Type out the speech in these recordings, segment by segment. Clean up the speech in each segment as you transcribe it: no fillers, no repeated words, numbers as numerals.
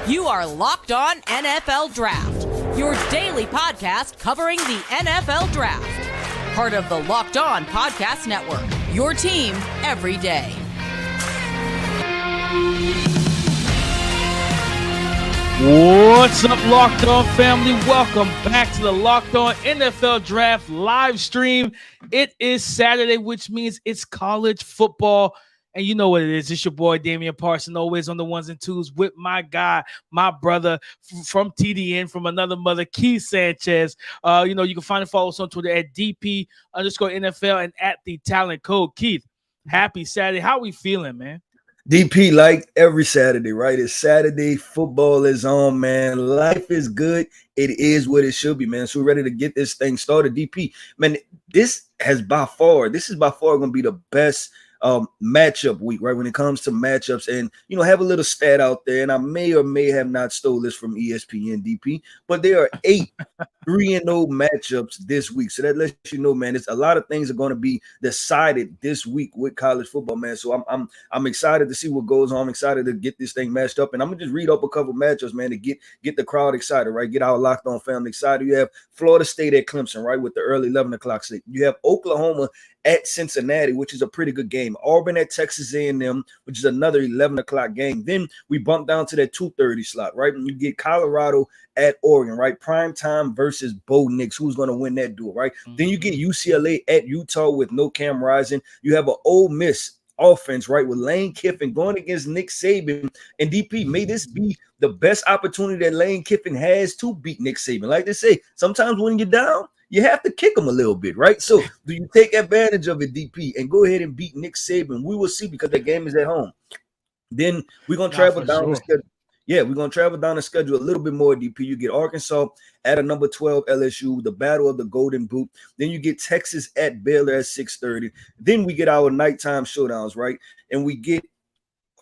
You are Locked On NFL Draft, your daily podcast covering the NFL Draft. Part of the Locked On Podcast Network, your team every day. What's up, Locked On family? Welcome back to the Locked On NFL Draft live stream. It is Saturday, which means it's college football. And you know what it is. It's your boy, Damian Parson, always on the ones and twos with my guy, my brother from TDN, from another mother, Keith Sanchez. You can find and follow us on Twitter at DP_NFL and at the Talent Code. Keith, happy Saturday. How we feeling, man? DP, like every Saturday, right? It's Saturday. Football is on, man. Life is good. It is what it should be, man. So we're ready to get this thing started. DP, man, this is by far going to be the best matchup week, right? When it comes to matchups, and have a little stat out there, and I may or may have not stole this from ESPN, DP, but there are 8 3-0 matchups this week. So that lets you know, man, it's a lot of things are going to be decided this week with college football, man. So I'm excited to see what goes on. I'm excited to get this thing matched up, and I'm gonna just read up a couple matchups, man, to get the crowd excited, right? Get our Locked On family excited. You have Florida State at Clemson, right, with the early 11 o'clock slate. You have Oklahoma at Cincinnati, which is a pretty good game. Auburn at Texas A&M, which is another 11 o'clock game. Then we bump down to that 2:30 slot, right? And you get Colorado at Oregon, right? Prime time versus Bo Nix. Who's going to win that duel, right? Mm-hmm. Then you get UCLA at Utah with no Cam Rising. You have an Ole Miss offense, right, with Lane Kiffin going against Nick Saban. And DP, may this be the best opportunity that Lane Kiffin has to beat Nick Saban. Like they say, sometimes when you're down, you have to kick him a little bit, right? So do you take advantage of it, DP, and go ahead and beat Nick Saban? We will see, because that game is at home. Then we're going to travel down the schedule. Yeah, we're going to travel down the schedule a little bit more, DP. You get Arkansas at a number 12 LSU, the Battle of the Golden Boot. Then you get Texas at Baylor at 6:30. Then we get our nighttime showdowns, right? And we get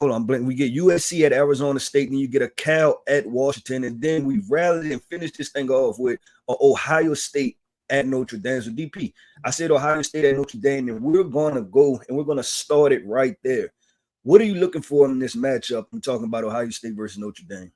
USC at Arizona State. Then you get a Cal at Washington. And then we rallied and finished this thing off with Ohio State at Notre Dame. So DP, I said Ohio State at Notre Dame, and we're going to go and we're going to start it right there. What are you looking for in this matchup? I'm talking about Ohio State versus Notre Dame.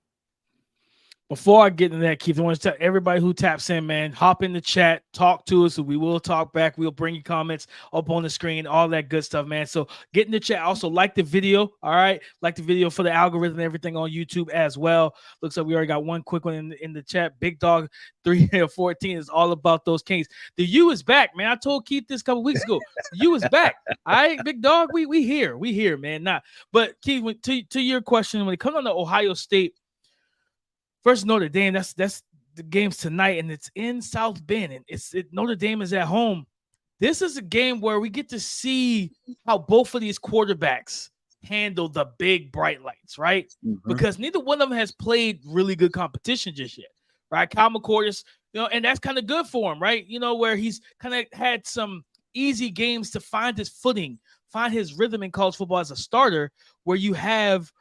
Before I get into that, Keith, I want to tell everybody who taps in, man, hop in the chat, talk to us. We will talk back. We'll bring you comments up on the screen, all that good stuff, man. So get in the chat. Also, like the video, all right? Like the video for the algorithm and everything on YouTube as well. Looks like we already got one quick one in the chat. Big Dog 314 is all about those Kings. The U is back, man. I told Keith this a couple weeks ago. The U is back. All right, Big Dog, we here. We here, man. But Keith, to your question, when it comes on to Ohio State versus Notre Dame, that's the game's tonight, and it's in South Bend, and Notre Dame is at home. This is a game where we get to see how both of these quarterbacks handle the big bright lights, right? Mm-hmm. Because neither one of them has played really good competition just yet, right? Kyle McCordis, and that's kind of good for him, right? Where he's kind of had some easy games to find his footing, find his rhythm in college football as a starter, where you have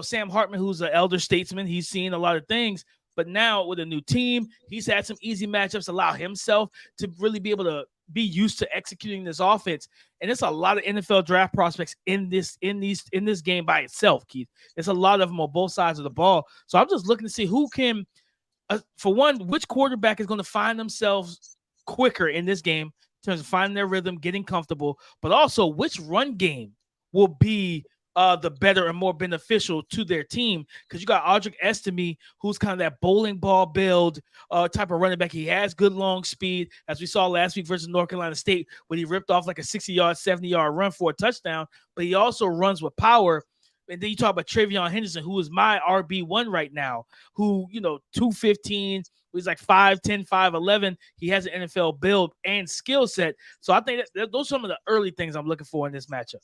Sam Hartman, who's an elder statesman. He's seen a lot of things, but now with a new team, he's had some easy matchups, allow himself to really be able to be used to executing this offense. And it's a lot of NFL draft prospects in this game by itself, Keith. It's a lot of them on both sides of the ball. So I'm just looking to see who can, for one, which quarterback is going to find themselves quicker in this game in terms of finding their rhythm, getting comfortable, but also which run game will be the better and more beneficial to their team, because you got Audric Estime, who's kind of that bowling ball build type of running back. He has good long speed, as we saw last week versus North Carolina State, when he ripped off like a 60-yard, 70-yard run for a touchdown, but he also runs with power. And then you talk about Travion Henderson, who is my RB1 right now, who, 215, he's like 5'10", 5'11". He has an NFL build and skill set. So I think those are some of the early things I'm looking for in this matchup.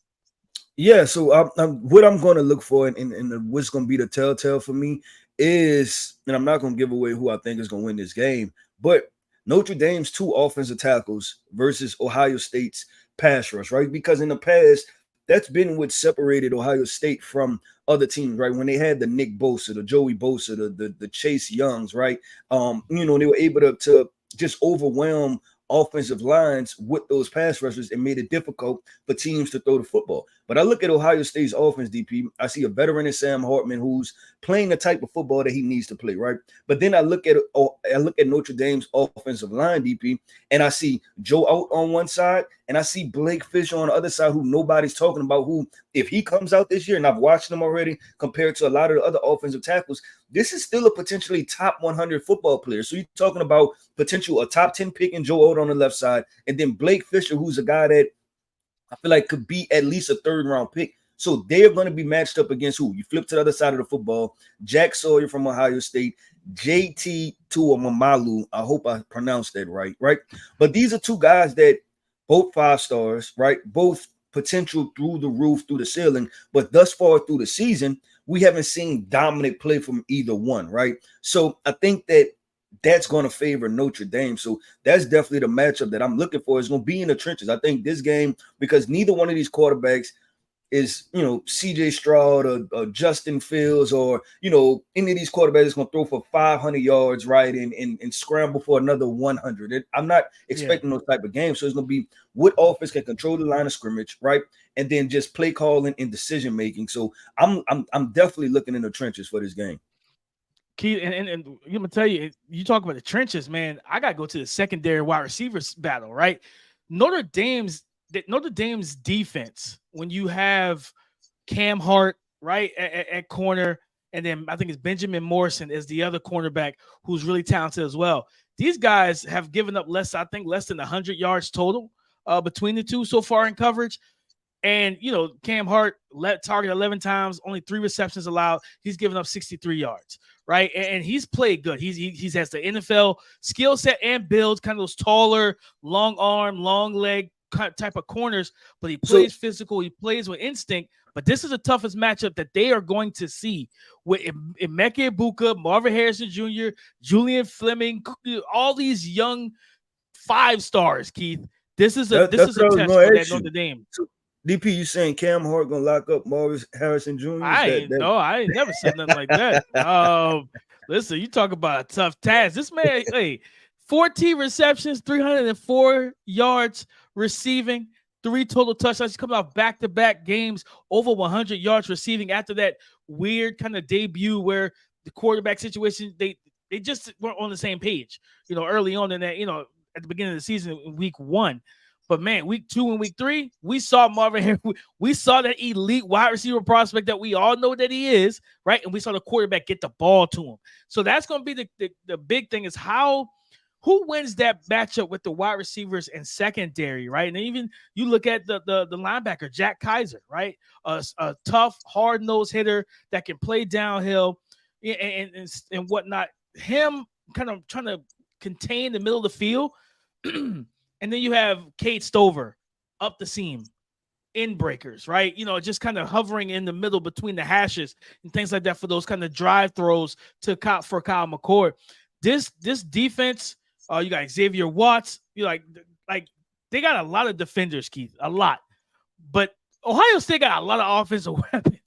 Yeah, so what I'm going to look for and what's going to be the telltale for me is, and I'm not going to give away who I think is going to win this game, but Notre Dame's 2 offensive tackles versus Ohio State's pass rush, right? Because in the past, that's been what separated Ohio State from other teams, right? When they had the Nick Bosa, the Joey Bosa, the Chase Youngs, right? They were able to just overwhelm offensive lines with those pass rushers and made it difficult for teams to throw the football. But I look at Ohio State's offense, DP. I see a veteran in Sam Hartman who's playing the type of football that he needs to play, right? But then I look at Notre Dame's offensive line, DP, and I see Joe Out on one side, and I see Blake Fisher on the other side, who nobody's talking about, who, if he comes out this year, and I've watched him already compared to a lot of the other offensive tackles, this is still a potentially top 100 football player. So you're talking about potential a top 10 pick in Joe Out on the left side, and then Blake Fisher, who's a guy that I feel like could be at least a third-round pick. So they're going to be matched up against who? You flip to the other side of the football, Jack Sawyer from Ohio State, JT Tuamamalu. I hope I pronounced that right? But these are two guys that both 5 stars, right? Both potential through the roof, through the ceiling. But thus far through the season, we haven't seen dominant play from either one, right? So I think that's going to favor Notre Dame. So that's definitely the matchup that I'm looking for. Is going to be in the trenches. I think this game, because neither one of these quarterbacks is, CJ Stroud or Justin Fields or, any of these quarterbacks is going to throw for 500 yards, right, and scramble for another 100. I'm not expecting those type of games. So it's going to be what offense can control the line of scrimmage, right, and then just play calling and decision making. So I'm definitely looking in the trenches for this game. Keith, and I'm gonna tell you, you talk about the trenches, man. I gotta go to the secondary wide receivers battle, right? Notre Dame's defense, when you have Cam Hart right at corner, and then I think it's Benjamin Morrison as the other cornerback who's really talented as well. These guys have given up less than 100 yards total between the two so far in coverage. And, Cam Hart targeted 11 times, only 3 receptions allowed. He's given up 63 yards, right? And he's played good. He has the NFL skill set and build, kind of those taller, long arm, long leg type of corners, but he plays physical. He plays with instinct. But this is the toughest matchup that they are going to see with Emeka Egbuka, Marvin Harrison Jr., Julian Fleming, all these young 5 stars, Keith. This is a test for that Notre Dame. DP, you saying Cam Hart gonna lock up Marvin Harrison Jr.? I ain't never said nothing like that. Listen, you talk about a tough task. This man, 14 receptions, 304 yards receiving, 3 total touchdowns. He's coming off back-to-back games, over 100 yards receiving after that weird kind of debut where the quarterback situation, they just weren't on the same page, early on in that, at the beginning of the season in week 1. But man, week 2 and week 3, we saw Marvin. We saw that elite wide receiver prospect that we all know that he is, right? And we saw the quarterback get the ball to him. So that's going to be the big thing, is who wins that matchup with the wide receivers and secondary, right? And even you look at the linebacker, Jack Kaiser, right? A tough, hard-nosed hitter that can play downhill and whatnot. Him kind of trying to contain the middle of the field. And then you have Kate Stover up the seam, in breakers, right? Just kind of hovering in the middle between the hashes and things like that for those kind of drive throws for Kyle McCord. This defense, you got Xavier Watts. You like they got a lot of defenders, Keith, a lot. But Ohio State got a lot of offensive weapons.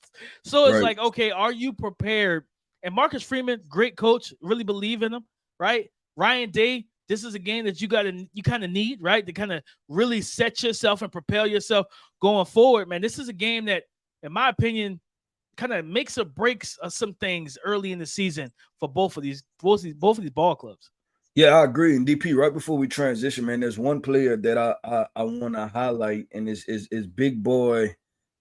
So it's like, okay, are you prepared? And Marcus Freeman, great coach, really believe in him, right? Ryan Day. This is a game that you kind of need, right, to kind of really set yourself and propel yourself going forward, man. This is a game that, in my opinion, kind of makes or breaks some things early in the season for both of these ball clubs. Yeah, I agree. And DP, right before we transition, man, there's one player that I want to highlight, and is big boy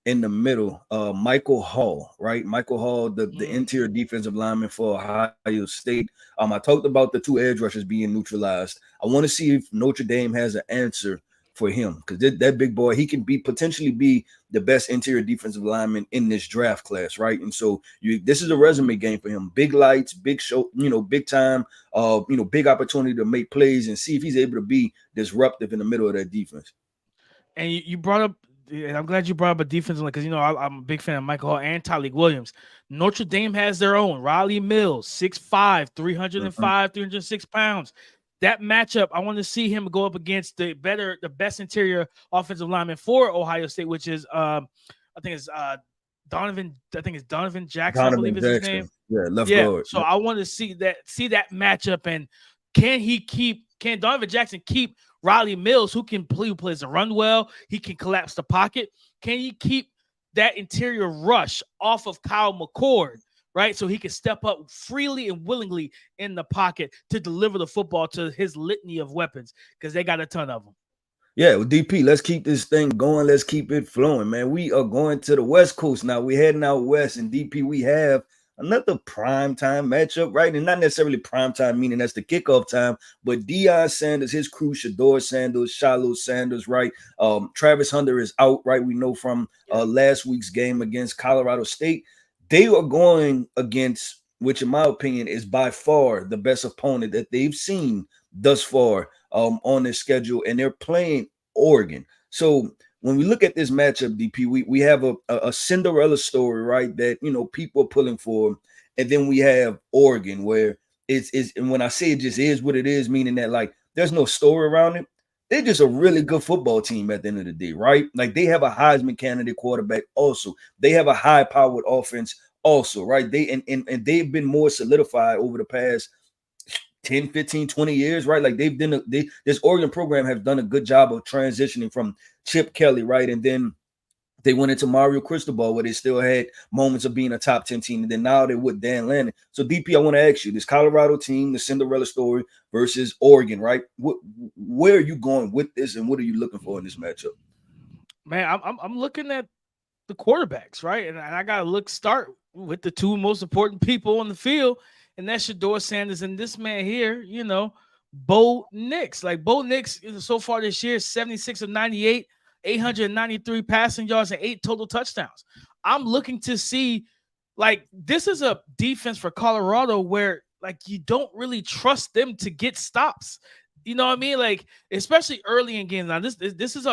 in the middle, Michael Hall, right? Michael Hall, the interior defensive lineman for Ohio State. I talked about the 2 edge rushers being neutralized. I want to see if Notre Dame has an answer for him, because that big boy, he can potentially be the best interior defensive lineman in this draft class, right? And so this is a resume game for him. Big lights, big show, big time, big opportunity to make plays and see if he's able to be disruptive in the middle of that defense. And you brought up, and I'm glad you brought up a defensive line, because I'm a big fan of Michael Hall and Tyleik Williams. Notre Dame has their own. Riley Mills, 6'5", 306 pounds. That matchup, I want to see him go up against the best interior offensive lineman for Ohio State, which is Donovan Jackson, I believe is his name. Yeah, left guard. So I want to see that matchup, and can Donovan Jackson keep Riley Mills, who plays the run well, he can collapse the pocket. Can he keep that interior rush off of Kyle McCord, right? So he can step up freely and willingly in the pocket to deliver the football to his litany of weapons, because they got a ton of them. Yeah, well, DP, let's keep this thing going. Let's keep it flowing, man. We are going to the West Coast now. We're heading out west, and DP, we have another prime time matchup, right? And not necessarily prime time, meaning that's the kickoff time, but Deion Sanders, his crew, SHEDEUR Sanders, Shiloh Sanders, right? Travis Hunter is out, right? We know from last week's game against Colorado State. They are going against, which in my opinion is by far the best opponent that they've seen thus far on their schedule, and they're playing Oregon. So when we look at this matchup, DP, we have a Cinderella story, right? That, you know, people are pulling for, and then we have Oregon, where it's and when I say it just is what it is, meaning that like there's no story around it. They're just a really good football team at the end of the day, right? Like they have a Heisman candidate quarterback also. They have a high-powered offense also, right? They and they've been more solidified over the past 10, 15, 20 years, right? Like this Oregon program has done a good job of transitioning from Chip Kelly, right? And then they went into Mario Cristobal, where they still had moments of being a top 10 team. And then now they're with Dan Lanning. So DP, I want to ask you, this Colorado team, the Cinderella story versus Oregon, right? Where are you going with this, and what are you looking for in this matchup? Man, I'm looking at the quarterbacks, right? And I got to start with the two most important people on the field, and that's SHEDEUR Sanders and this man here, you know, Bo Nix. Like Bo Nix, so far this year, 76 of 98, 893 passing yards, and 8 total touchdowns. I'm looking to see, like, this is a defense for Colorado where, like, you don't really trust them to get stops. You know what I mean? Like, especially early in games. Now, this is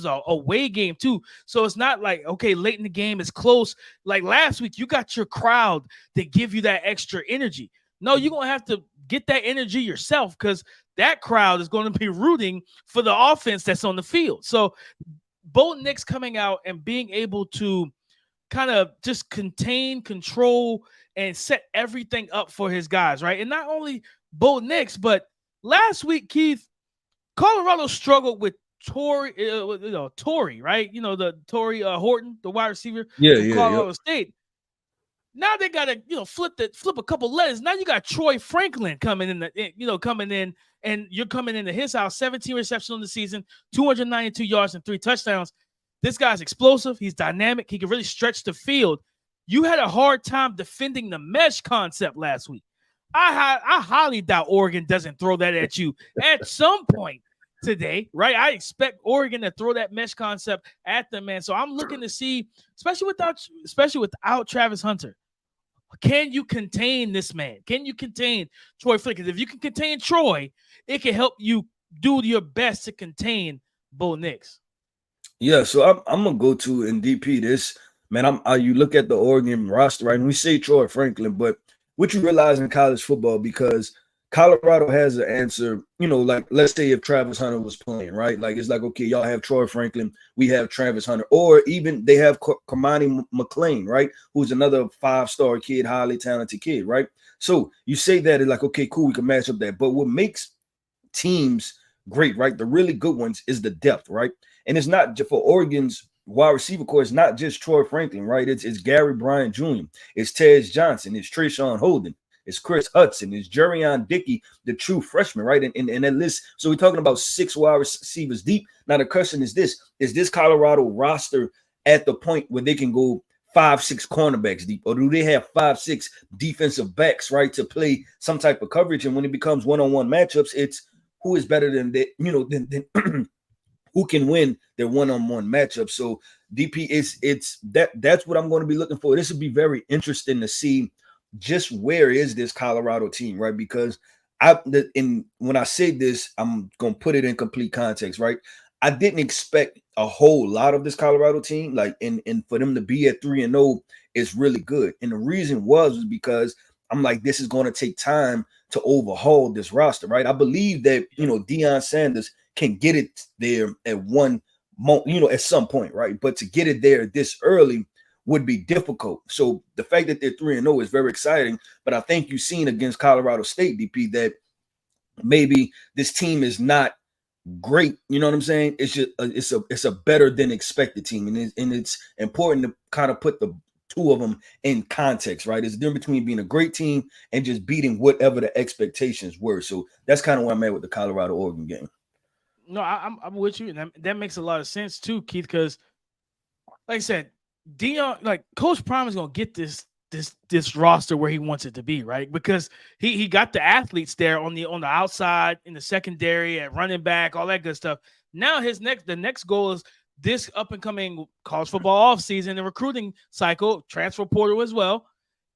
a away game too. So it's not like, okay, late in the game, it's close. Like last week, you got your crowd to give you that extra energy. No, you're gonna have to get that energy yourself, because that crowd is going to be rooting for the offense that's on the field. So Bo Nix coming out and being able to kind of just control, and set everything up for his guys, right? And not only Bo Nix, but last week, Keith, Colorado struggled with Torrey, right? You know, the Torrey Horton, the wide receiver from Colorado State. Now they got to, flip a couple letters. Now you got Troy Franklin coming in, and you're coming into his house, 17 receptions on the season, 292 yards and 3 touchdowns. This guy's explosive. He's dynamic. He can really stretch the field. You had a hard time defending the mesh concept last week. I highly doubt Oregon doesn't throw that at you at some point today, right? I expect Oregon to throw that mesh concept at them, man. So I'm looking to see, especially without Travis Hunter, can you contain this man? Can you contain Troy Flick? Because if you can contain Troy, it can help you do your best to contain Bo Nix. Yeah, so I'm gonna go to in DP this, man. You look at the Oregon roster, right? And we say Troy Franklin, but what you realize in college football, because Colorado has an answer, like let's say if Travis Hunter was playing, right? Like it's like, okay, y'all have Troy Franklin, we have Travis Hunter, or even they have Kamani McLean, right? Who's another 5-star kid, highly talented kid, right? So you say that, it's like, okay, cool, we can match up that. But what makes teams great, right? The really good ones is the depth, right? And it's not just for Oregon's wide receiver core. It's not just Troy Franklin, right? It's Gary Bryant Jr., it's Tej Johnson, it's Trayshawn Holden, it's Chris Hudson, it's Jerion Dickey, the true freshman, right? And that list. So we're talking about 6 wide receivers deep. Now the question is this: is this Colorado roster at the point where they can go 5-6 cornerbacks deep, or do they have 5-6 defensive backs, right, to play some type of coverage? And when it becomes one-on-one matchups, it's who is better than that, than who can win their one-on-one matchup. So DP, that's what I'm going to be looking for. This would be very interesting to see just where is this Colorado team, right? Because when I say this, I'm going to put it in complete context, right? I didn't expect a whole lot of this Colorado team, like, and for them to be at 3-0 is really good. And the reason was because I'm like, this is going to take time to overhaul this roster, right? I believe that, Deion Sanders can get it there at at some point, right? But to get it there this early would be difficult. So the fact that they're 3-0 is very exciting. But I think you've seen against Colorado State, DP, that maybe this team is not great. You know what I'm saying? It's just it's a better than expected team, and it's important to kind of put the two of them in context, right? It's the difference between being a great team and just beating whatever the expectations were. So that's kind of where I'm at with the Colorado Oregon game. No, I'm with you, and that makes a lot of sense too, Keith. Because, like I said, like Coach Prime is gonna get this roster where he wants it to be, right? Because he got the athletes there on the outside, in the secondary, at running back, all that good stuff. Now the next goal is this up and coming college football offseason and recruiting cycle, transfer portal as well,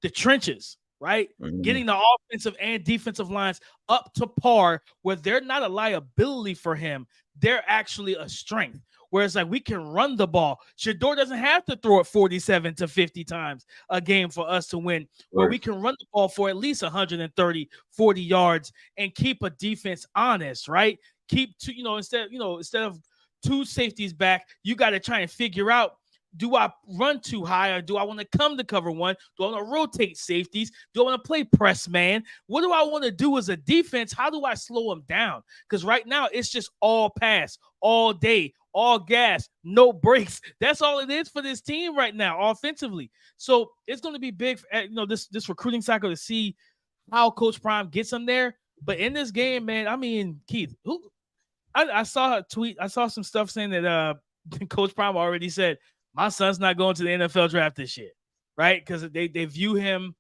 the trenches, right? Mm-hmm. Getting the offensive and defensive lines up to par where they're not a liability for him. They're actually a strength. Whereas, like, we can run the ball. SHEDEUR doesn't have to throw it 47 to 50 times a game for us to win. Where we can run the ball for at least 130, 40 yards and keep a defense honest, right? Keep instead of two safeties back, you got to try and figure out, do I run too high, or do I want to come to cover one? Do I want to rotate safeties? Do I want to play press man? What do I want to do as a defense? How do I slow them down? Because right now it's just all pass, all day, all gas, no breaks. That's all it is for this team right now offensively. So it's going to be big, this recruiting cycle to see how Coach Prime gets them there. But in this game, man, I mean, Keith, I saw a tweet. I saw some stuff saying that Coach Prime already said, my son's not going to the NFL draft this year, right? Because they view him,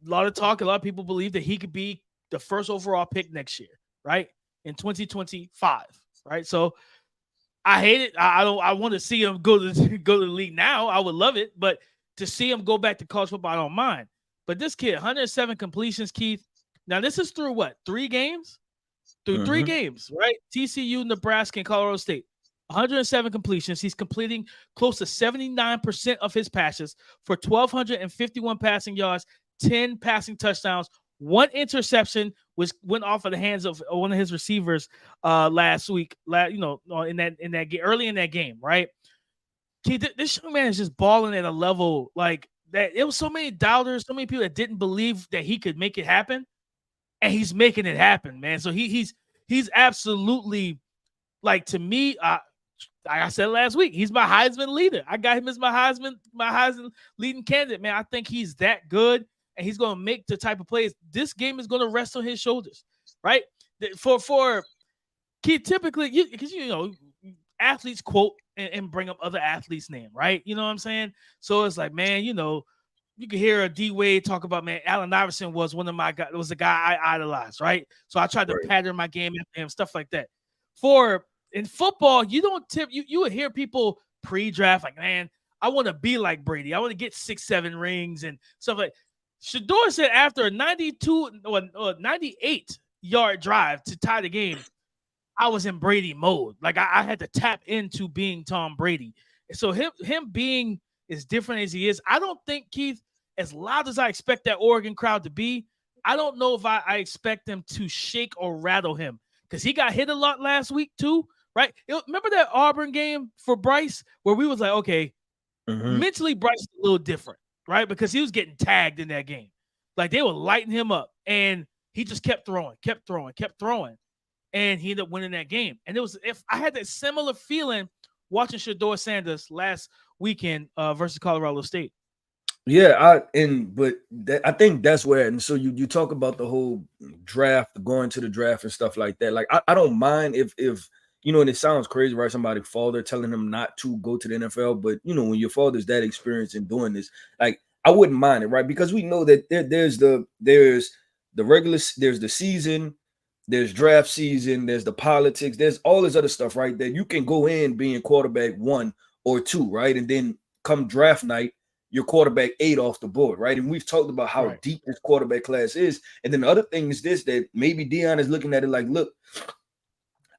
a lot of talk, a lot of people believe that he could be the first overall pick next year, right? In 2025, right? So I hate it. I want to see him go to the league now. I would love it, but to see him go back to college football, I don't mind. But this kid, 107 completions, Keith. Now this is through what? 3 games? Through 3 games, right? TCU, Nebraska, and Colorado State. 107 completions. He's completing close to 79% of his passes for 1,251 passing yards, 10 passing touchdowns, 1 interception, which went off of the hands of one of his receivers last week. In that early in that game, right? This young man is just balling at a level like that. It was so many doubters, so many people that didn't believe that he could make it happen, and he's making it happen, man. So he's absolutely, like, to me, like I said last week, he's my Heisman leader. I got him as my Heisman leading candidate, man. I think he's that good, and he's going to make the type of plays. This game is going to rest on his shoulders, right? For Keith, typically, because athletes quote and bring up other athletes' name, right? You know what I'm saying? So it's like, man, you can hear a D Wade talk about, man, Allen Iverson was one of my guys, was the guy I idolized, right? So I tried to pattern my game after him, stuff like that. In football, you don't you would hear people pre-draft like, man, I want to be like Brady. I want to get 6-7 rings and stuff like. SHEDEUR said after a 92 or 98 yard drive to tie the game, I was in Brady mode. Like I had to tap into being Tom Brady. So him being as different as he is, I don't think, Keith, as loud as I expect that Oregon crowd to be, I don't know if I expect them to shake or rattle him, because he got hit a lot last week too. Right? Remember that Auburn game for Bryce where we was like, okay, mentally Bryce is a little different, right? Because he was getting tagged in that game. Like they were lighting him up, and he just kept throwing. And he ended up winning that game. And if I had that similar feeling watching SHEDEUR Sanders last weekend versus Colorado State. Yeah, I think that's where, and so you talk about the whole draft, going to the draft and stuff like that. Like I don't mind if and it sounds crazy, right? Somebody's father telling him not to go to the NFL, but when your father's that experienced in doing this, like I wouldn't mind it, right? Because we know that there's the regular, there's the season, there's draft season, there's the politics, there's all this other stuff, right? That you can go in being quarterback 1 or 2, right? And then come draft night, your quarterback 8 off the board, right? And we've talked about how deep this quarterback class is. And then the other thing is this, that maybe Deion is looking at it like, look,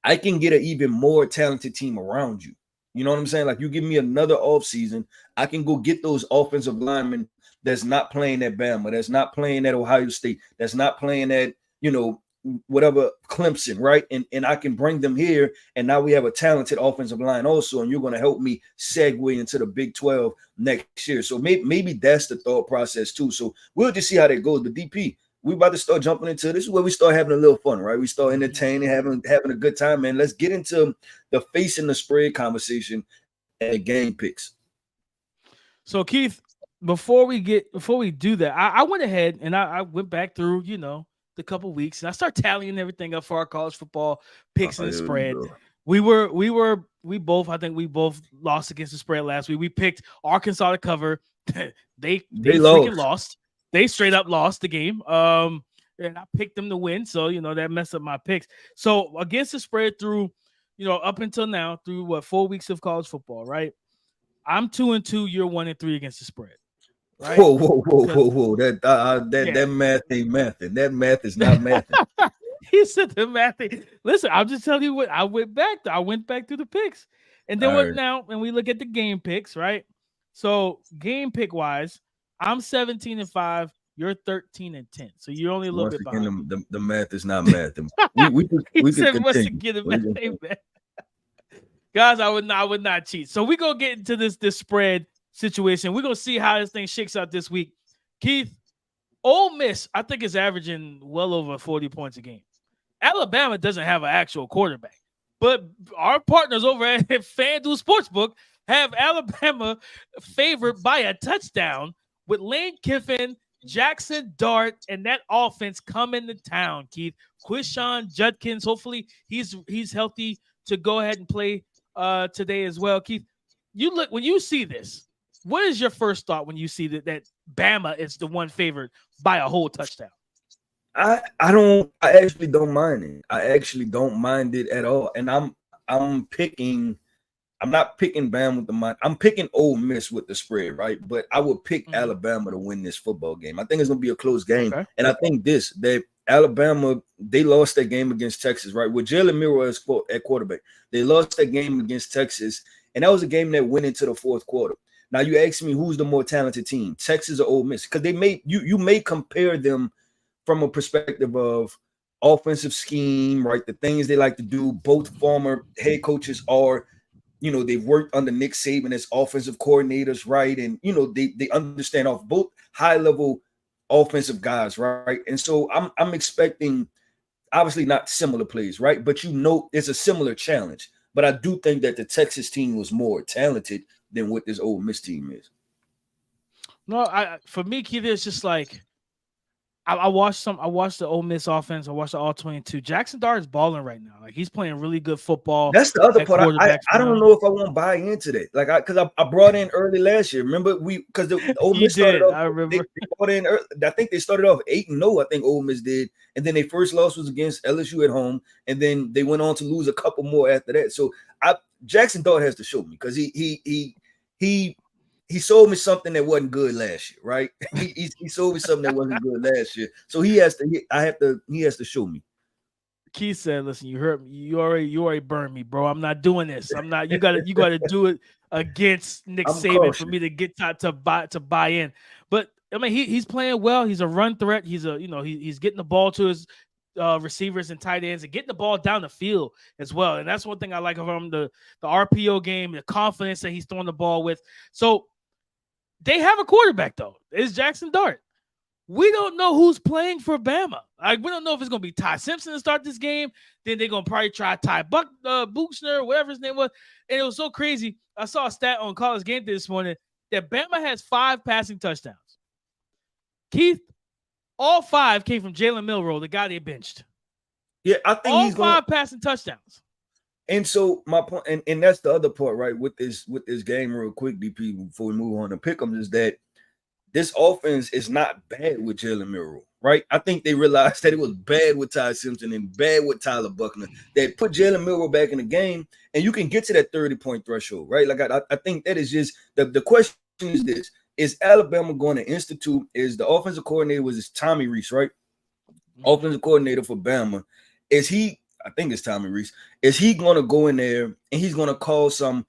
I can get an even more talented team around you. You know what I'm saying? Like, you give me another offseason, I can go get those offensive linemen that's not playing at Bama, that's not playing at Ohio State, that's not playing at, whatever, Clemson, right? And I can bring them here, and now we have a talented offensive line also, and you're going to help me segue into the Big 12 next year. So maybe that's the thought process too. So we'll just see how that goes. But DP, we about to start jumping into this is where we start having a little fun, right? We start entertaining, having a good time, man. Let's get into the facing the spread conversation and the game picks. So Keith, before we do that, I went ahead and I went back through, the couple weeks, and I started tallying everything up for our college football picks and the spread. We both lost against the spread last week. We picked Arkansas to cover. they freaking lost. They straight up lost the game. And I picked them to win. So, that messed up my picks. So against the spread through, up until now, through 4 weeks of college football, right? I'm 2-2. You're 1-3 against the spread. Right? Whoa. That math ain't mathing. That math is not mathing. He said the math thing. Listen, I'll just tell you what I went back to the picks. And then now when we look at the game picks, right? So game pick wise, I'm 17-5, you're 13-10. So you're only a little bit behind. The math is not mathing. we could continue. Guys, I would not cheat. So we're gonna get into this spread situation. We're gonna see how this thing shakes out this week. Keith, Ole Miss, I think, is averaging well over 40 points a game. Alabama doesn't have an actual quarterback, but our partners over at FanDuel Sportsbook have Alabama favored by a touchdown with Lane Kiffin, Jackson Dart, and that offense coming to town. Keith, Quishon Judkins, hopefully he's healthy to go ahead and play today as well. Keith, when you see this, what is your first thought when you see that Bama is the one favored by a whole touchdown? I actually don't mind it. I actually don't mind it at all. And I'm not picking Bama with the mind. I'm picking Ole Miss with the spread, right? But I would pick Alabama to win this football game. I think it's gonna be a close game. Okay. And I think that Alabama, they lost that game against Texas, right? With Jalen Milroe at quarterback. They lost that game against Texas, and that was a game that went into the fourth quarter. Now you ask me who's the more talented team, Texas or Ole Miss? Because you may compare them from a perspective of offensive scheme, right? The things they like to do. Both former head coaches are, they've worked under Nick Saban as offensive coordinators, right? And they understand off both high level offensive guys, right? And so I'm expecting obviously not similar plays, right? But it's a similar challenge. But I do think that the Texas team was more talented than what this Ole Miss team is. No, for me, Keith, it's just like I watched the Ole Miss offense. I watched the All-22. Jackson Dart is balling right now. Like, he's playing really good football. That's the other part. I don't know if I want to buy into that. Like, because I brought in early last year. Remember because the Ole Miss started off. I remember. They brought in early, I think they started off 8-0. I think Ole Miss did, and then their first loss was against LSU at home, and then they went on to lose a couple more after that. So Jackson Dart has to show me because he sold me something that wasn't good last year, right? He sold me something that wasn't good last year. So he has to show me. Keith said, listen, you hurt me. You already burned me, bro. I'm not doing this. I'm not, you gotta do it against Nick Saban for me to get to buy in. But I mean, he's playing well. He's a run threat. He's getting the ball to his receivers and tight ends and getting the ball down the field as well. And that's one thing I like of him, the RPO game, the confidence that he's throwing the ball with. So they have a quarterback, though. It's Jackson Dart. We don't know who's playing for Bama. Like, we don't know if it's going to be Ty Simpson to start this game. Then they're going to probably try Ty Buchner, whatever his name was. And it was so crazy. I saw a stat on College Game Day this morning that Bama has 5 passing touchdowns. Keith, all 5 came from Jalen Milroe, the guy they benched. Yeah, I think all 5 passing touchdowns. And so my point, and that's the other part, right? With this game, real quick, DP, before we move on to pick them, is that this offense is not bad with Jalen Milroe, right? I think they realized that it was bad with Ty Simpson and bad with Tyler Buchner. They put Jalen Milroe back in the game, and you can get to that 30-point threshold, right? Like I think that is just the question is this: is Alabama going to institute? Is the offensive coordinator was Tommy Rees, right? Offensive coordinator for Bama. Is he? I think it's Tommy Rees. Is he going to go in there and he's going to call some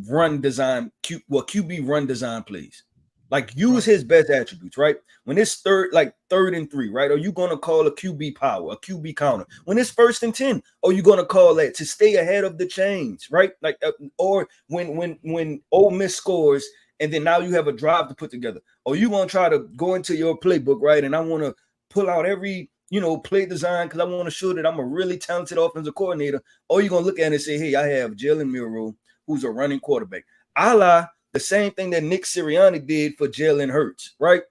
run design, QB run design plays? Like, use his best attributes, right? When it's third and 3, right? Are you going to call a QB power, a QB counter? When it's 1st and 10, are you going to call that to stay ahead of the chains, right? Like, or when Ole Miss scores and then now you have a drive to put together, or you going to try to go into your playbook, right? And I want to pull out every, play design because I want to show that I'm a really talented offensive coordinator, or you're going to look at it and say, hey, I have Jalen Milroe, who's a running quarterback. A la the same thing that Nick Sirianni did for Jalen Hurts, right?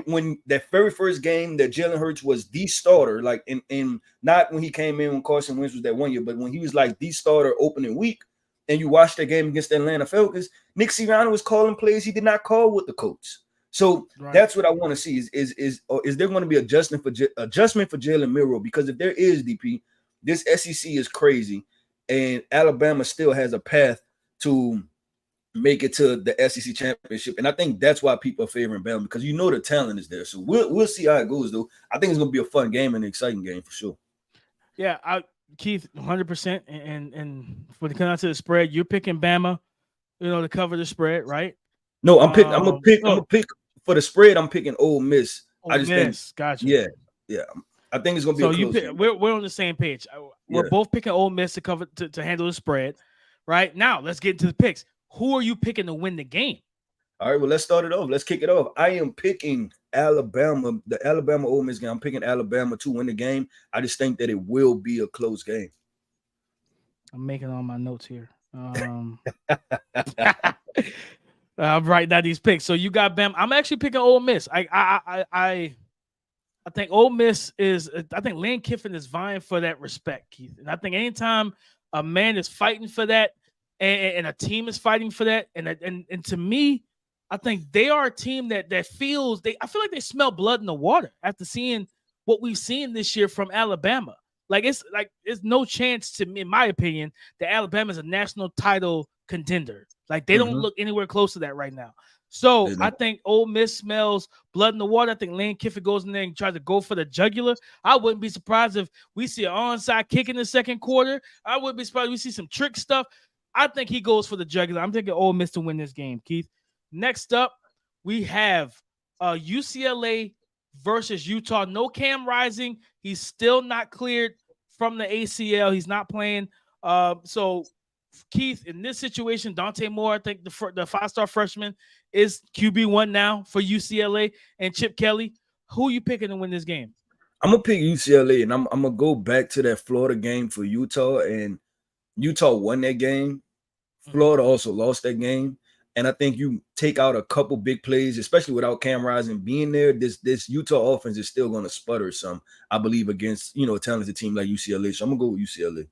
When that very first game that Jalen Hurts was the starter, like in not when he came in when Carson Wentz was that 1 year, but when he was like the starter opening week, and you watched that game against the Atlanta Falcons, Nick Sirianni was calling plays he did not call with the coach. So that's what I want to see is there going to be adjustment for Jalen Milroe? Because if there is, DP, this SEC is crazy, and Alabama still has a path to make it to the SEC championship, and I think that's why people are favoring Bama, because the talent is there. So we'll see how it goes, though. I think it's gonna be a fun game and an exciting game for sure. Yeah, Keith, 100%. And when it comes out to the spread, you're picking Bama, to cover the spread, right? No, I'm gonna pick for the spread. I'm picking Ole Miss. I just think, gotcha. Yeah. I think it's gonna be a close game. We're on the same page. We're both picking Ole Miss to cover to handle the spread. Right now, let's get into the picks. Who are you picking to win the game? All right, well, let's start it off. Let's kick it off. I am picking Alabama, the Alabama Ole Miss game. I'm picking Alabama to win the game. I just think that it will be a close game. I'm making all my notes here. I'm writing down these picks. So you got Bama. I'm actually picking Ole Miss. I think Ole Miss is. I think Lane Kiffin is vying for that respect, Keith. And I think anytime a man is fighting for that, and a team is fighting for that, and to me, I think they are a team that feels I feel like they smell blood in the water after seeing what we've seen this year from Alabama. It's no chance to me, in my opinion, that Alabama is a national title contender. They don't look anywhere close to that right now. So I think Ole Miss smells blood in the water. I think Lane Kiffin goes in there and tries to go for the jugular. I wouldn't be surprised if we see an onside kick in the second quarter. I wouldn't be surprised if we see some trick stuff. I think he goes for the jugular. I'm thinking Ole Miss to win this game, Keith. Next up, we have UCLA versus Utah. No Cam Rising. He's still not cleared from the ACL. He's not playing. So, Keith, in this situation, Dante Moore, I think the five-star freshman, is QB1 now for UCLA. And Chip Kelly, who are you picking to win this game? I'm going to pick UCLA, and I'm going to go back to that Florida game for Utah, and Utah won that game. Florida also lost that game. And I think you take out a couple big plays, especially without Cam Rising being there, this Utah offense is still going to sputter some, I believe, against, a talented team like UCLA. So I'm going to go with UCLA.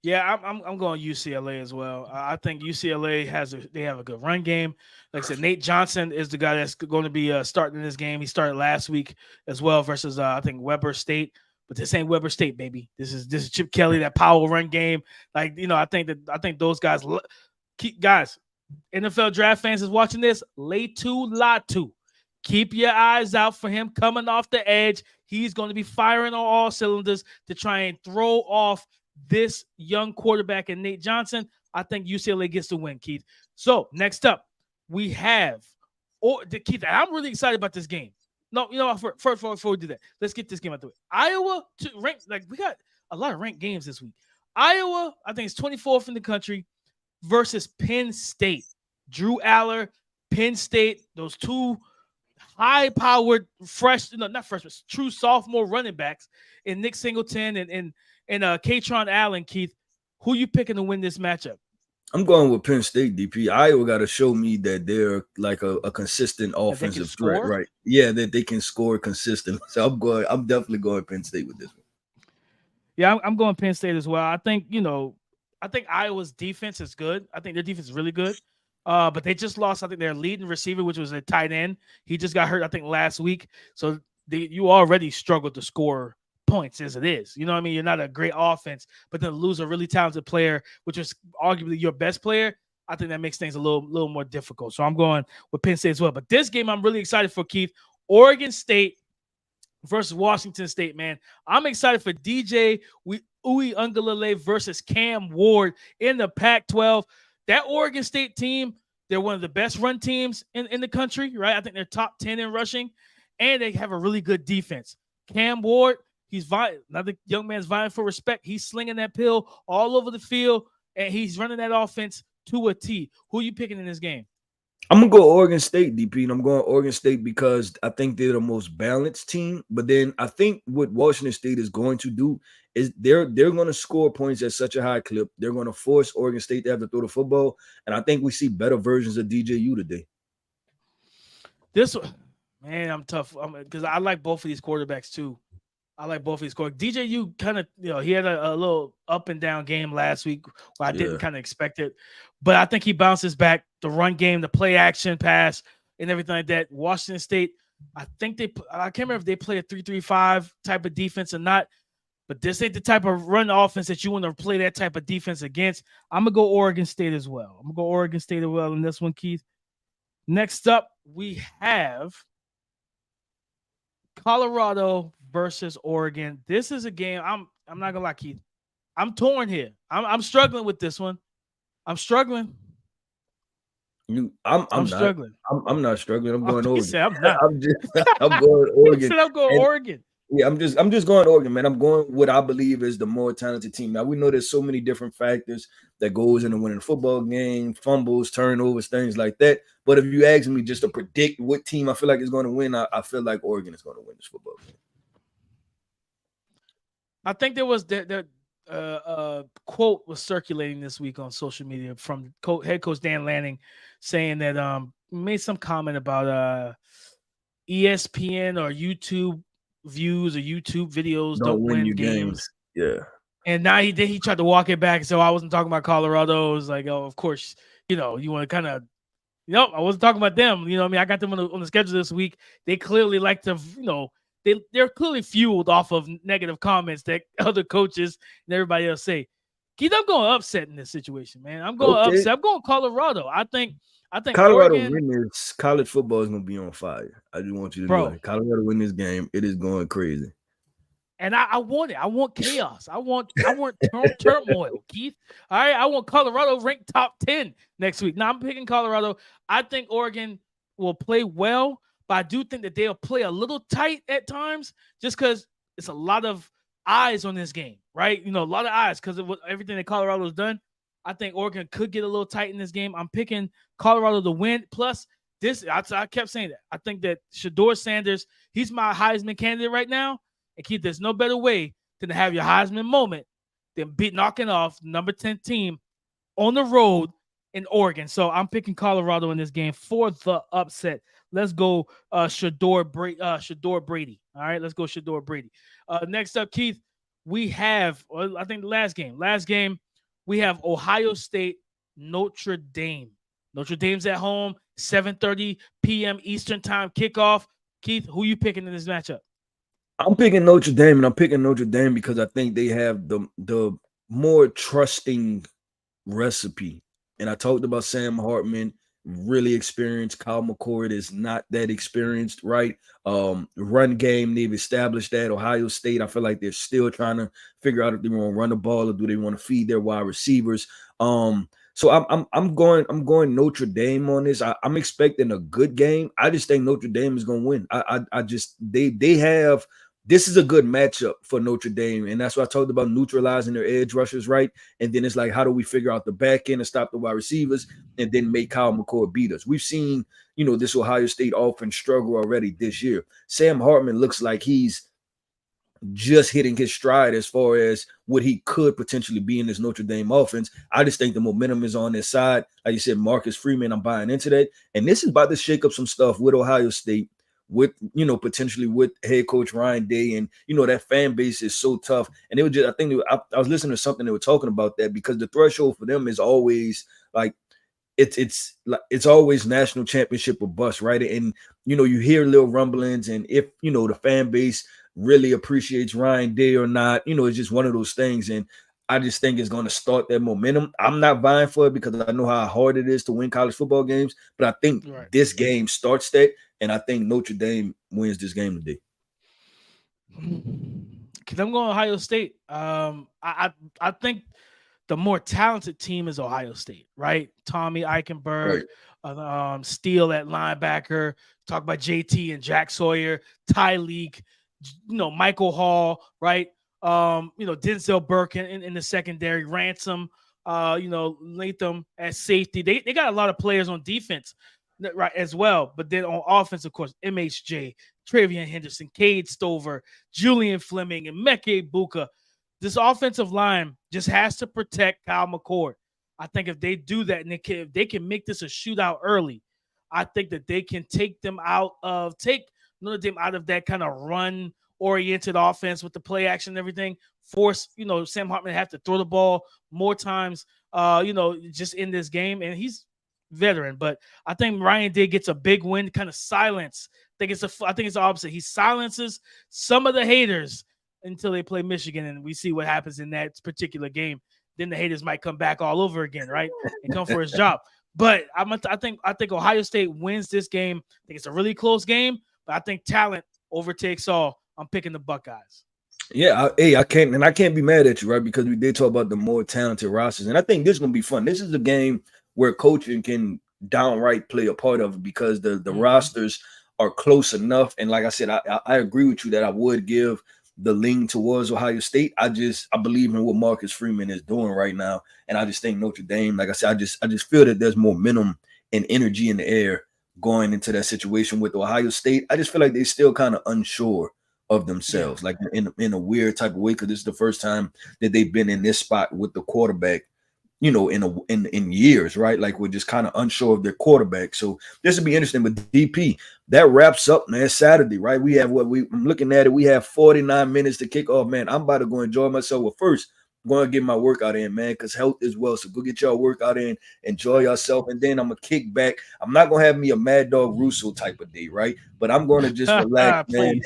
Yeah, I'm going UCLA as well. I think UCLA they have a good run game. Like I said, Nate Johnson is the guy that's going to be starting this game. He started last week as well versus I think Weber State. But this ain't Weber State, baby. This is Chip Kelly, that power run game. I think those guys NFL draft fans is watching this. Latu Latu. Keep your eyes out for him coming off the edge. He's going to be firing on all cylinders to try and throw off this young quarterback and Nate Johnson. I think UCLA gets the win, Keith. So next up, we have Keith. I'm really excited about this game. No, first before we do that, let's get this game out the way. Iowa to rank, we got a lot of ranked games this week. Iowa, I think it's 24th in the country versus Penn State. Drew Aller, Penn State, those two high-powered true sophomore running backs in Nick Singleton and Katron Allen, Keith. Who you picking to win this matchup? I'm going with Penn State, DP. Iowa got to show me that they're like a consistent offensive threat, right? Yeah, that they can score consistently. So I'm definitely going Penn State with this one. Yeah, I'm going Penn State as well. I think Iowa's defense is good. I think their defense is really good. But they just lost, I think, their leading receiver, which was a tight end. He just got hurt, I think, last week. So you already struggled to score points as it is. You know what I mean? You're not a great offense, but then lose a really talented player, which was arguably your best player. I think that makes things a little more difficult. So I'm going with Penn State as well. But this game I'm really excited for, Keith. Oregon State versus Washington State, man. I'm excited for DJ Uiagalelei versus Cam Ward in the Pac-12. That Oregon State team, they're one of the best run teams in the country, right? I think they're top 10 in rushing, and they have a really good defense. Cam Ward, another young man's vying for respect. He's slinging that pill all over the field, and he's running that offense to a T. Who are you picking in this game? I'm gonna go Oregon State, DP, and I'm going Oregon State because I think they're the most balanced team. But then I think what Washington State is going to do is they're going to score points at such a high clip. They're going to force Oregon State to have to throw the football, and I think we see better versions of DJU today. This man, I'm tough because I like both of these quarterbacks too. I like both of these quarterbacks. DJU kind of, he had a little up and down game last week where I didn't kind of expect it, but I think he bounces back. The run game, the play action pass, and everything like that. Washington State, I think I can't remember if they play a 3-3-5 type of defense or not, but this ain't the type of run offense that you want to play that type of defense against. I'm going to go Oregon State as well. I'm going to go Oregon State as well in this one, Keith. Next up, we have Colorado versus Oregon. This is a game. I'm not gonna lie, Keith. I'm torn here. I'm struggling with this one. I'm struggling. I'm struggling. I'm not struggling. I'm going Oregon. Said, I'm not. I'm going Oregon. He said I'm going Oregon. Yeah, I'm just going Oregon, man. I'm going what I believe is the more talented team. Now we know there's so many different factors that goes into winning a football game, fumbles, turnovers, things like that. But if you ask me just to predict what team I feel like is going to win, I feel like Oregon is going to win this football game. I think there was the quote was circulating this week on social media from head coach Dan Lanning saying that made some comment about ESPN or YouTube views or YouTube videos don't win games. Yeah. And now he tried to walk it back. So I wasn't talking about Colorado. It was like, oh, of course, you want to kind of, I wasn't talking about them. I mean, I got them on the schedule this week. They clearly like to, they're clearly fueled off of negative comments that other coaches and everybody else say. Keith, I'm going upset in this situation, man. I'm going upset. I'm going Colorado. I think Colorado Oregon, win this. College football is going to be on fire. I just want you to know that. Colorado win this game. It is going crazy. And I want it. I want chaos. I want turmoil, Keith. All right. I want Colorado ranked top 10 next week. Now I'm picking Colorado. I think Oregon will play well, but I do think that they'll play a little tight at times just because it's a lot of eyes on this game, right? A lot of eyes because of everything that Colorado's done. I think Oregon could get a little tight in this game. I'm picking Colorado to win. Plus, I kept saying that. I think that SHEDEUR Sanders, he's my Heisman candidate right now. And Keith, there's no better way than to have your Heisman moment than knocking off number 10 team on the road in Oregon. So I'm picking Colorado in this game for the upset. Let's go SHEDEUR Brady. All right, let's go SHEDEUR Brady. Next up, Keith, we have, I think the last game, we have Ohio State, Notre Dame. Notre Dame's at home, 7:30 p.m. Eastern time kickoff. Keith, who you picking in this matchup? I'm picking Notre Dame, and I'm picking Notre Dame because I think they have the more trusting recipe. And I talked about Sam Hartman, really experienced. Kyle McCord is not that experienced, right? Run game, they've established that. Ohio State, I feel like they're still trying to figure out if they want to run the ball or do they want to feed their wide receivers. So I'm going Notre Dame on this. I'm expecting a good game. I just think Notre Dame is going to win. I just they have. This is a good matchup for Notre Dame, and that's why I talked about neutralizing their edge rushers, right? And then it's like, how do we figure out the back end and stop the wide receivers and then make Kyle McCord beat us? We've seen, this Ohio State offense struggle already this year. Sam Hartman looks like he's just hitting his stride as far as what he could potentially be in this Notre Dame offense. I just think the momentum is on their side. Like you said, Marcus Freeman, I'm buying into that. And this is about to shake up some stuff with Ohio State, with potentially with head coach Ryan Day, and that fan base is so tough. And it was just, I was listening to something they were talking about that, because the threshold for them is always like it's always national championship or bust, right? And you hear little rumblings, and if the fan base really appreciates Ryan Day or not, it's just one of those things. And I just think it's going to start that momentum. I'm not vying for it because I know how hard it is to win college football games, but I think this game starts that. And I think Notre Dame wins this game today. Because I'm going Ohio State. I think the more talented team is Ohio State, right? Tommy Eichenberg, Steele at linebacker. Talk about JT and Jack Sawyer, Ty Leak, Michael Hall, right? Denzel Burke in the secondary, Ransom, Latham at safety. They got a lot of players on defense. right, as well. But then on offense, of course, MHJ, Travion Henderson, Cade Stover, Julian Fleming, and Meke Buka. This offensive line just has to protect Kyle McCord. I think if they do that and if they can make this a shootout early, I think that they can take Notre Dame out of that kind of run-oriented offense with the play action and everything. Force, Sam Hartman have to throw the ball more times, just in this game. And he's veteran, but I think Ryan Day gets a big win, kind of silence. I think it's the opposite. He silences some of the haters until they play Michigan, and we see what happens in that particular game. Then the haters might come back all over again, right, and come for his job. But I think Ohio State wins this game. I think it's a really close game, but I think talent overtakes all. I'm picking the Buckeyes. Yeah, I can't be mad at you, right? Because we did talk about the more talented rosters, and I think this is gonna be fun. This is a game where coaching can downright play a part of it because the rosters are close enough. And like I said, I agree with you that I would give the lean towards Ohio State. I believe in what Marcus Freeman is doing right now, and I just think Notre Dame, like I said, I just feel that there's more momentum and energy in the air going into that situation with Ohio State. I just feel like they're still kind of unsure of themselves, like in a weird type of way, because this is the first time that they've been in this spot with the quarterback, in years, right? Like we're just kind of unsure of their quarterback. So this will be interesting. But DP, that wraps up, man. Saturday, right? We have I'm looking at it. We have 49 minutes to kick off, man. I'm about to go enjoy myself. Well, first, I'm going to get my workout in, man, because health is wealth. So go get your workout in, enjoy yourself, and then I'm going to kick back. I'm not going to have me a Mad Dog Russo type of day, right? But I'm going to just relax, man.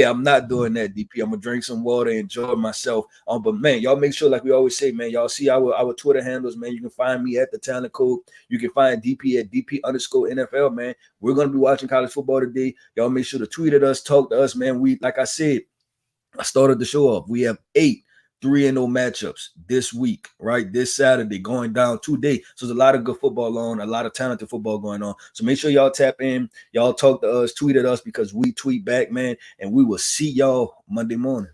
I'm not doing that, DP. I'm going to drink some water, enjoy myself. But, man, y'all make sure, like we always say, man, y'all see our Twitter handles, man. You can find me at the Talent Code. You can find DP at DP_NFL, man. We're going to be watching college football today. Y'all make sure to tweet at us, talk to us, man. Like I said, I started the show off. We have 8 3-0 matchups this week, right? This Saturday, going down today. So there's a lot of good football on, a lot of talented football going on. So make sure y'all tap in, y'all talk to us, tweet at us, because we tweet back, man, and we will see y'all Monday morning.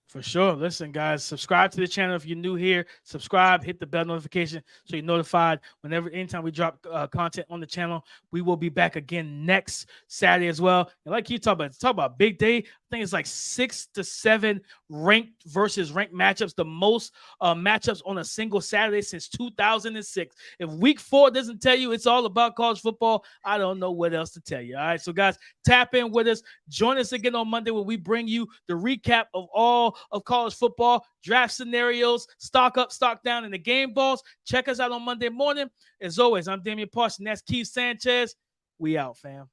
For sure. Listen, guys, subscribe to the channel if you're new here. Subscribe, hit the bell notification so you're notified anytime we drop content on the channel. We will be back again next Saturday as well. And like you talk about big day. I think it's like 6 to 7 ranked versus ranked matchups, the most matchups on a single Saturday since 2006. If week 4 doesn't tell you it's all about college football, I don't know what else to tell you. All right, so guys, tap in with us. Join us again on Monday when we bring you the recap of all of college football, draft scenarios, stock up, stock down, and the game balls. Check us out on Monday morning. As always, I'm Damian Parson. That's Keith Sanchez. We out, fam.